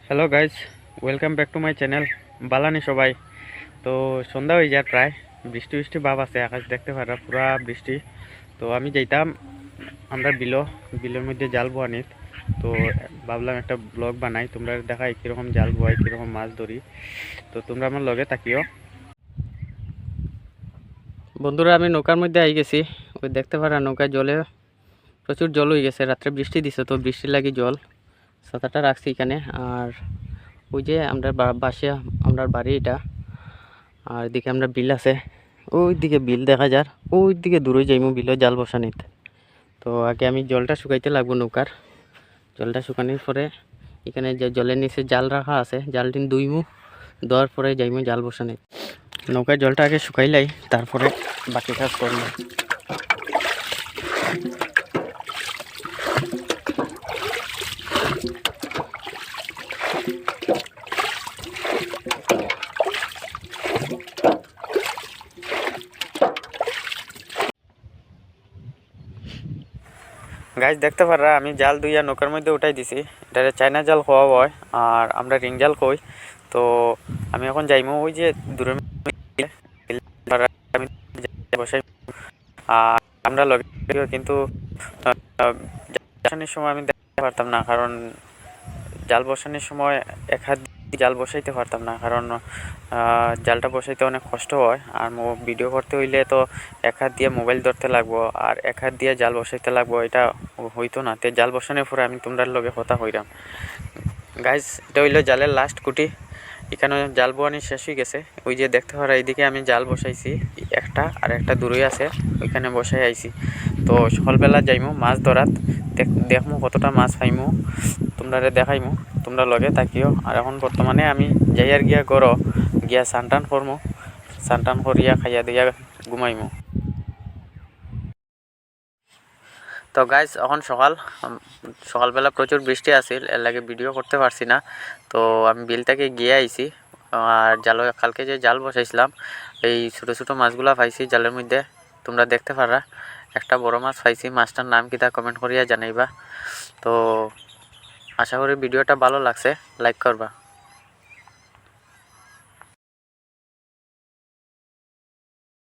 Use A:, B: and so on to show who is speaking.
A: Hello guys, welcome back to my channel. বালানি সবাই। তো সন্ধ্যা হয়ে যায় প্রায়, বৃষ্টি বৃষ্টি ভাব আছে, আকাশ দেখতে পারা পুরা বৃষ্টি। তো আমি যাইতাম আমরা বিলের মধ্যে জাল বোয়ানিত। তো ভাবলাম একটা ব্লগ বানাই, তোমরা দেখাই কীরকম জাল বোয়াই, কীরকম মাছ ধরি। তো তোমরা আমার লগে থাকিও। বন্ধুরা, আমি নৌকার মধ্যে আই গেছি। ওই দেখতে পারা নৌকায় জলে প্রচুর জল হয়ে গেছে, রাত্রে বৃষ্টি দিছে, তো বৃষ্টির লাগি জল ছাতাটা রাখছি এখানে। আর ওই যে আমরা বাসে আমরা বাড়ি এটা, আর এদিকে আমরা বিল আছে, ওই দিকে বিল দেখা যার, ওই দিকে দূরে যাইমু বিলে জাল বসানিতে। তো আগে আমি জলটা শুকাইতে লাগবো নৌকার। জলটা শুকানোর পরে এখানে যে জলের নিচে জাল রাখা আছে, জালটি দুইমু, দেওয়ার পরে যাইমু জাল বসানি। নৌকার জলটা আগে শুকাইলাই, তারপরে বাকি কাজ করবো। গাছ দেখতে পাররা আমি জাল দুইয়া নৌকার মধ্যে উঠাই দিছি। এটা চায়না জাল খাওয়া হয়, আর আমরা রিং জাল কই। তো আমি এখন যাইমু ওই যে দূরের আমি বসাই। আর আমরা লগে কিন্তু বসানোর সময় আমি দেখতে পারতাম না, কারণ জাল বসানোর সময় এক হাত দিয়ে জাল বসাইতে পারতাম না, কারণ জালটা বসাইতে অনেক কষ্ট হয়। আর ভিডিও করতে হইলে তো এক হাত দিয়ে মোবাইল ধরতে লাগবো, আর এক হাত দিয়ে জাল বসাইতে লাগবো, এটা হইতো না। তে জাল বসানোর পরে আমি তোমরার লগে কথা হইলাম। গাইজ, এটা হইলো জালের লাস্ট কুটি। এখানে জাল বোয়ানি শেষ হয়ে গেছে। ওই যে দেখতে পারা এইদিকে আমি জাল বসাইছি একটা, আর একটা দূরে আছে, ওইখানে বসাই আইছি। তো সকালবেলা যাইমু মাছ ধরাত, দেখমু কতটা মাছ পাইমু, তোমরা দেখাইমু, তোমরা লগে থাকিও। আর এখন বর্তমানে আমি যাই আর গিয়া সানটান করমু, সানটান করিয়া খাইয়া দিয়া ঘুমাইমু। তো গাইজ, এখন সকালবেলা প্রচুর বৃষ্টি আসিল, এর লাগে ভিডিও করতে পারছি না। তো আমি বিল থেকে গিয়ে আইছি। আর কালকে যে জাল বসাইছিলাম, এই ছোটো ছোটো মাছগুলা পাইছি জালের মধ্যে, তোমরা দেখতে পারা। একটা বড় মাছ পাইছি, মাছটার নাম কিতা কমেন্ট করিয়া জানাইবা। তো আশা করি ভিডিওটা ভালো লাগছে, লাইক করবা।